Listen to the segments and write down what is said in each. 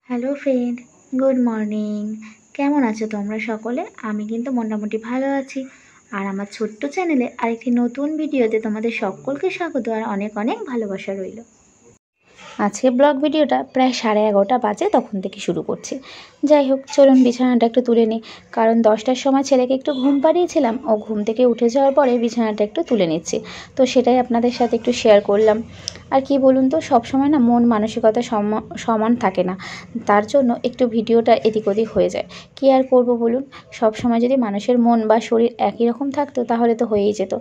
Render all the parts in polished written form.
Hello friend, good morning. কেমন আছো তোমরা সকলে? আমি কিন্তু মোটামুটি ভালো আছি। আর আমার ছোট্ট চ্যানেলে আরেকটি নতুন ভিডিওতে তোমাদের সকলকে স্বাগত আর অনেক অনেক ভালোবাসা রইল। আজকে ব্লগ ভিডিওটা প্রায় 11:30 বাজে, তখন থেকে শুরু করছি। যাই হোক, চলুন বিছানাটা একটু তুলে নিই, কারণ 10টার সময় ছেলেকে একটু ঘুম পাড়িয়েছিলাম। ও ঘুম থেকে উঠে যাওয়ার পরে বিছানাটা একটু তুলে নিচ্ছি, তো সেটাই আপনাদের সাথে একটু শেয়ার করলাম। আর কি বলুন তো, সবসময় না মন মানসিকতা সমান থাকে না, তার জন্য একটু ভিডিওটা এদিক ওদিক হয়ে যায়। কি আর করব বলুন, সব সময় যদি মানুষের মন বা শরীর একই রকম থাকতো তাহলে তো হয়েই যেত।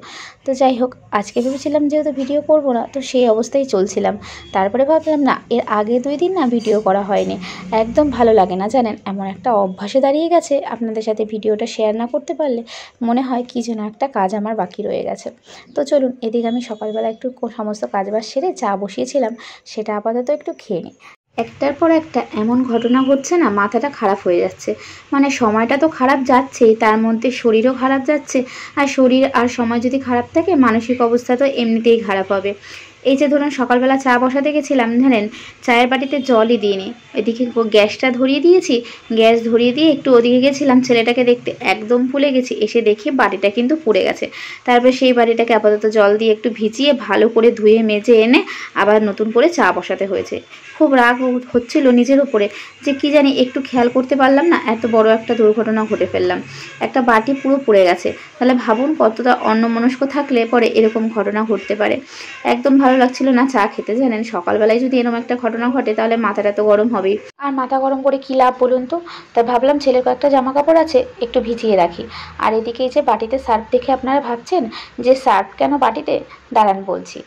তো যাই হোক, আজকে ভেবেছিলাম যেহেতু ভিডিও করব না, তো সেই অবস্থায় চলছিলাম। তারপরে ভাবলাম না, এর আগে 2 দিন না ভিডিও করা হয়নি, একদম ভালো লাগে না জানেন। এমন একটা অভ্যাসে দাঁড়িয়ে গেছে, আপনাদের সাথে ভিডিওটা শেয়ার না করতে পারলে মনে হয় কি যেন একটা কাজ আমার বাকি রয়ে গেছে। তো চলুন, এদিকে আমি সকালবেলা একটু সমস্ত কাজবাজ সেরে চা বসিয়েছিলাম, সেটা আপাতত একটু খেয়ে নিই। একটার পর একটা এমন ঘটনা ঘটছে না, মাথাটা খারাপ হয়ে যাচ্ছে। মানে সময়টা তো খারাপ যাচ্ছেই, তার মধ্যে শরীরও খারাপ যাচ্ছে। আর শরীর আর সময় যদি খারাপ থাকে, মানসিক অবস্থা তো এমনিতেই খারাপ হবে। এই যে ধরুন, সকালবেলা চা বসাতে গেছিলাম, জানেন চায়ের বাটিতে জলই দিইনি। এদিকে গ্যাসটা ধরিয়ে দিয়েছি, গ্যাস ধরিয়ে দিয়ে একটু ওদিকে গেছিলাম ছেলেটাকে দেখতে, একদম ভুলে গেছি। এসে দেখি বাটিটা কিন্তু পুড়ে গেছে। তারপর সেই বাটিটাকে আপাতত জল দিয়ে একটু ভিজিয়ে ভালো করে ধুয়ে মেজে এনে আবার নতুন করে চা বসাতে হয়েছে। খুব রাগ হচ্ছিল নিজের উপরে, যে কি জানি একটু খেয়াল করতে পারলাম না, এত বড় একটা দুর্ঘটনা ঘটে ফেললাম। একটা বাটি পুরো পুড়ে গেছে। তাহলে ভাবুন কতটা অন্যমনস্ক থাকলে পরে এরকম ঘটনা ঘটতে পারে। একদম ভালো লাগছিল না চা খেতে, জানেন সকালবেলায় যদি এরকম একটা ঘটনা ঘটে তাহলে মাথাটা তো গরম হবেই। আর মাথা গরম করে কী লাভ বলুন তো? তাই ভাবলাম ছেলের কয়েকটা জামা কাপড় আছে, একটু ভিজিয়ে রাখি। আর এদিকে এই যে বাটিতে সার্ফ দেখে আপনারা ভাবছেন যে সার্ফ কেন বাটিতে, দাঁড়ান বলছি।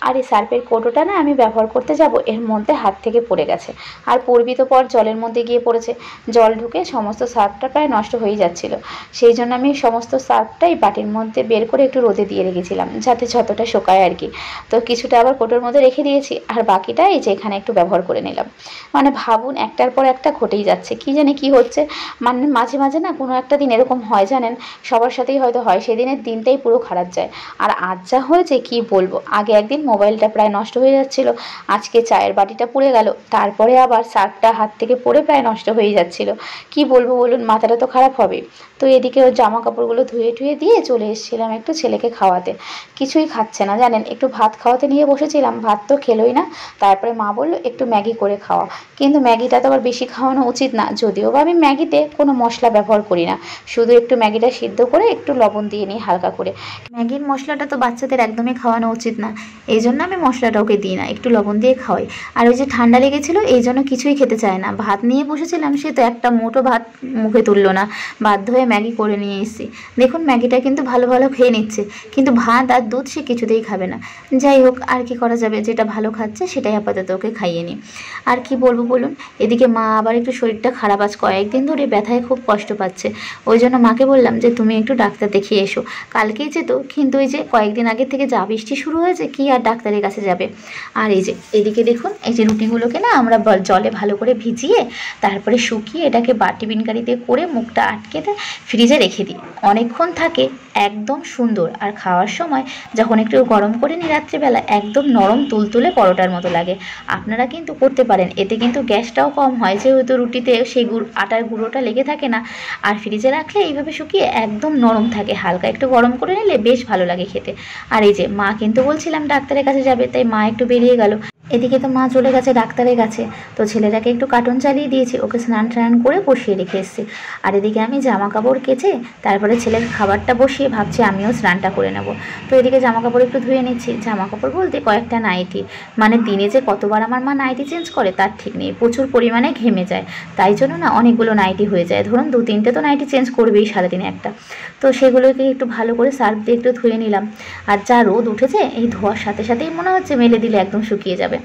আর এই সার্ফের কৌটোটা না আমি ব্যবহার করতে যাব, এর মধ্যে হাত থেকে পড়ে গেছে। আর পড়বি তো পর জলের মধ্যে গিয়ে পড়েছে, জল ঢুকে সমস্ত সার্ফটা প্রায় নষ্ট হয়ে যাচ্ছিল। সেই জন্য আমি সমস্ত সার্ফটাই বাটির মধ্যে বের করে একটু রোদে দিয়ে রেখেছিলাম, যাতে যতটা শোকায় আর কি। তো কিছুটা আবার কৌটোর মধ্যে রেখে দিয়েছি, আর বাকিটা এই যে এখানে একটু ব্যবহার করে নিলাম। মানে ভাবুন, একটার পর একটা ঘটেই যাচ্ছে, কি জানি কি হচ্ছে। মানে মাঝে মাঝে না কোনো একটা দিন এরকম হয় জানেন, সবার সাথেই হয়তো হয়, সেদিনের দিনটাই পুরো খারাপ যায়। আর আজ যা হয়েছে কি বলবো, আগে একদিন মোবাইলটা প্রায় নষ্ট হয়ে যাচ্ছিল, আজকে চায়ের বাটিটা পুড়ে গেল, তারপরে আবার সার্ফটা হাত থেকে পড়ে প্রায় নষ্ট হয়ে যাচ্ছিল। কি বলবো বলুন, মাথাটা তো খারাপ হবে। তো এদিকে ওর জামা কাপড়গুলো ধুয়ে টুয়ে দিয়ে চলে এসেছিলাম একটু ছেলেকে খাওয়াতে। কিছুই খাচ্ছে না জানেন, একটু ভাত খাওয়াতে নিয়ে বসেছিলাম, ভাত তো খেলোই না। তারপরে মা বললো একটু ম্যাগি করে খাওয়া, কিন্তু ম্যাগিটা তো আবার বেশি খাওয়ানো উচিত না, যদিও বা আমি ম্যাগিতে কোনো মশলা ব্যবহার করি না, শুধু একটু ম্যাগিটা সিদ্ধ করে একটু লবণ দিয়ে নিই হালকা করে। ম্যাগির মশলাটা তো বাচ্চাদের একদমই খাওয়ানো উচিত না, এই জন্য আমি মশলাটা ওকে দিই না, একটু লবণ দিয়ে খাওয়াই। আর ওই যে ঠান্ডা লেগেছিলো, এই জন্য কিছুই খেতে চায় না। ভাত নিয়ে বসেছিলাম, সে তো একটা মুঠো ভাত মুখে তুললো না, বাধ্য হয়ে ম্যাগি করে নিয়ে এসেছি। দেখুন ম্যাগিটা কিন্তু ভালো ভালো খেয়ে নিচ্ছে, কিন্তু ভাত আর দুধ সে কিছুতেই খাবে না। যাই হোক, আর কি করা যাবে, যেটা ভালো খাচ্ছে সেটাই আপাতত ওকে খাইয়ে নিই। আর কি বলবো বলুন, এদিকে মা আবার একটু শরীরটা খারাপ, আজ কয়েকদিন ধরে ব্যথায় খুব কষ্ট পাচ্ছে। ওই জন্য মাকে বললাম যে তুমি একটু ডাক্তার দেখিয়ে এসো। কালকেই যেত, কিন্তু ওই যে কয়েকদিন আগে থেকে যা বৃষ্টি শুরু হয়েছে, কি আর ডাক্তারের কাছে যাবে। আর এই যে এদিকে দেখুন, এই যে রুটিগুলোকে না আমরা জলে ভালো করে ভিজিয়ে তারপরে শুকিয়ে এটাকে টিফিন কারিতে করে মুখটা আটকে ফ্রিজে রেখে দিই, অনেকক্ষণ থাকে, একদম সুন্দর। আর খাওয়ার সময় যখন একটু গরম করে নিই রাত্রিবেলা, একদম নরম তুলতুলে পরোটার মতো লাগে। আপনারা কিন্তু করতে পারেন, এতে কিন্তু গ্যাসটাও কম হয়, যেহেতু রুটিতে সেই আটার গুঁড়োটা লেগে থাকে না। আর ফ্রিজে রাখলে এইভাবে শুকিয়ে একদম নরম থাকে, হালকা একটু গরম করে নিলে বেশ ভালো লাগে খেতে। আর এই যে মা কিন্তু বলছিলাম ডাক্তারের কাছে যাবে, তাই মা একটু বেরিয়ে গেল। এদিকে তো মা চলে গেছে ডাক্তারের কাছে, তো ছেলেটাকে একটু কার্টুন চালিয়ে দিয়েছি, ওকে স্নান টান করে বসিয়ে রেখে এসেছি। আর এদিকে আমি জামা কাপড় কেচে তারপরে ছেলের খাবারটা বসিয়ে ভাবছি আমিও স্নানটা করে নেব। তো এদিকে জামা কাপড় একটু ধুয়ে নিচ্ছি, জামা কাপড় বলতে কয়েকটা নাইটি। মানে দিনে যে কতবার আমার মা নাইটি চেঞ্জ করে তার ঠিক নেই, প্রচুর পরিমাণে ঘেমে যায়, তাই জন্য না অনেকগুলো নাইটি হয়ে যায়। ধরুন 2-3টে তো নাইটি চেঞ্জ করবেই সারাদিনে একটা। তো সেগুলোকে একটু ভালো করে সার্ফ দিয়ে একটু ধুয়ে নিলাম। আর যা রোদ উঠেছে, এই ধোয়ার সাথে সাথেই মনে হচ্ছে মেলে দিলে একদম শুকিয়ে যাবে।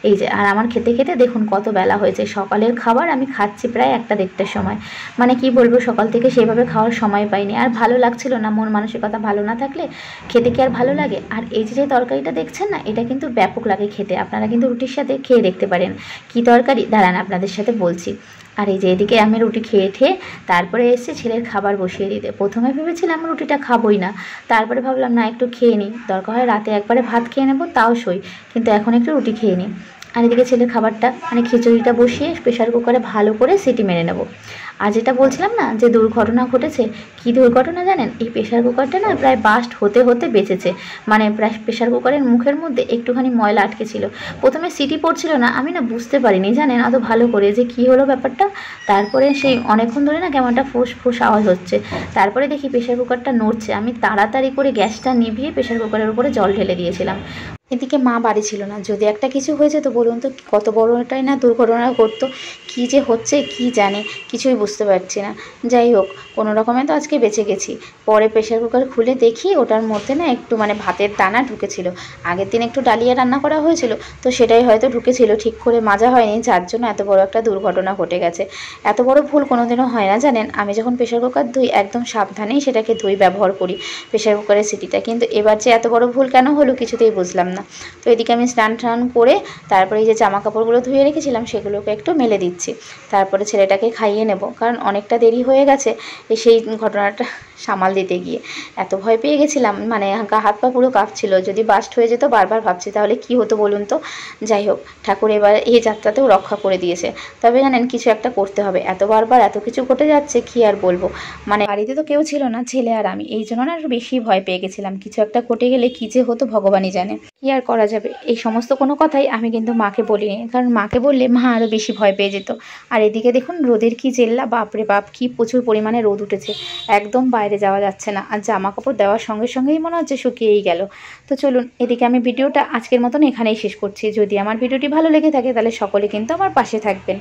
এই যে, আর আমার খেতে খেতে দেখুন কত বেলা হয়েছে, সকালের খাবার আমি খাচ্ছি প্রায় 1-1:30টার সময়। মানে কি বলবো, সকাল থেকে সেভাবে খাওয়ার সময় পাইনি, আর ভালো লাগছিল না, মন মানসিকতা ভালো না থাকলে খেতে কি আর ভালো লাগে। আর এই যে তরকারিটা দেখছেন না, এটা কিন্তু ব্যাপক লাগে খেতে, আপনারা কিন্তু রুটির সাথে খেয়ে দেখতে পারেন। কি তরকারি, দাঁড়ান আপনাদের সাথে বলছি। আর এই যে এদিকে আমি রুটি খেয়ে ঠেয়ে তারপরে এসে ছেলের খাবার বসিয়ে দিতে। প্রথমে ভেবেছিলাম রুটিটা খাবোই না, তারপরে ভাবলাম না একটু খেয়ে নিই, দরকার হয় রাতে একবারে ভাত খেয়ে নেবো তাও সই, কিন্তু এখন একটু রুটি খেয়ে নিই। আর এদিকে ছেলের খাবারটা মানে খিচুড়িটা বসিয়ে প্রেশার কুকারে ভালো করে সিটি মেরে নেব। আর যেটা বলছিলাম না যে দুর্ঘটনা ঘটেছে, কী দুর্ঘটনা জানেন? এই প্রেশার কুকারটা না প্রায় বাস্ট হতে হতে বেঁচেছে। মানে প্রায় প্রেশার কুকারের মুখের মধ্যে একটুখানি ময়লা আটকে ছিল। প্রথমে সিটি পড়ছিল না, আমি না বুঝতে পারিনি জানেন অত ভালো করে যে কী হলো ব্যাপারটা। তারপরে সেই অনেকক্ষণ ধরে না কেমন একটা ফোঁস ফোঁস আওয়াজ হচ্ছে। তারপরে দেখি প্রেশার কুকারটা নড়ছে। আমি তাড়াতাড়ি করে গ্যাসটা নিভিয়ে প্রেশার কুকারের উপরে জল ঢেলে দিয়েছিলাম। এদিকে মা বাড়ি ছিল না, যদি একটা কিছু হয়েছে তো বলুন তো কত বড়টাই না দুর্ঘটনা ঘটতো। কী যে হচ্ছে কি জানে, কিছুই বুঝতে পারছি না। যাই হোক, কোনো রকমে তো আজকে বেঁচে গেছি। পরে প্রেশার কুকার খুলে দেখি ওটার মধ্যে না একটু মানে ভাতের দানা ঢুকেছিল। আগের দিন একটু ডালিয়া রান্না করা হয়েছিল, তো সেটাই হয়তো ঢুকেছিল, ঠিক করে মাজা হয়নি, যার জন্য এত বড় একটা দুর্ঘটনা ঘটে গেছে। এত বড় ভুল কোনোদিনও হয় না জানেন। আমি যখন প্রেশার কুকার ধুই একদম সাবধানেই সেটাকে ধুই, ব্যবহার করি প্রেশার কুকারের সিটিটা। কিন্তু এবার যে এত বড় ভুল কেন হলো কিছুতেই বুঝলাম না। তো এদিকে আমি স্নান টান করে তারপরে এই যে জামা কাপড়গুলো ধুয়ে রেখেছিলাম সেগুলোকে একটু মেলে দিচ্ছি। তারপরে ছেলেটাকে খাইয়ে নেব, কারণ অনেকটা দেরি হয়ে গেছে সেই ঘটনাটা সামাল দিতে গিয়ে। এত ভয় পেয়ে গেছিলাম, মানে হাত পা পুরো কাঁপছিল। যদি বাস্ট হয়ে যেত বারবার ভাবছি তাহলে কি হতো বলুন তো। যাই হোক, ঠাকুর এবার এই যাত্রাতেও রক্ষা করে দিয়েছে। তবে জানেন কিছু একটা করতে হবে, এত বারবার এত কিছু ঘটে যাচ্ছে কি আর বলবো। মানে বাড়িতে তো কেউ ছিল না, ছেলে আর আমি, এই জন্য না আরও বেশি ভয় পেয়ে গেছিলাম। কিছু একটা ঘটে গেলে কী যে হতো ভগবানই জানে। কি আর করা যাবে, এই সমস্ত কোনো কথাই আমি কিন্তু মাকে বলিনি, কারণ মাকে বললে মা আরও বেশি ভয় পেয়ে যেত। আর এদিকে দেখুন রোদের কি জেল্লা, বাপরে বাপ কি প্রচুর পরিমাণে রোদ উঠেছে, একদম বাইরে যাওয়া যাচ্ছে না। আর জামা কাপড় দেওয়ার সঙ্গে সঙ্গেই মনে হচ্ছে শুকিয়েই গেল। তো চলুন এদিকে আমি ভিডিওটা আজকের মতন এখানেই শেষ করছি। যদি আমার ভিডিওটি ভালো লেগে থাকে তাহলে সকলে কিন্তু আমার পাশে থাকবেন।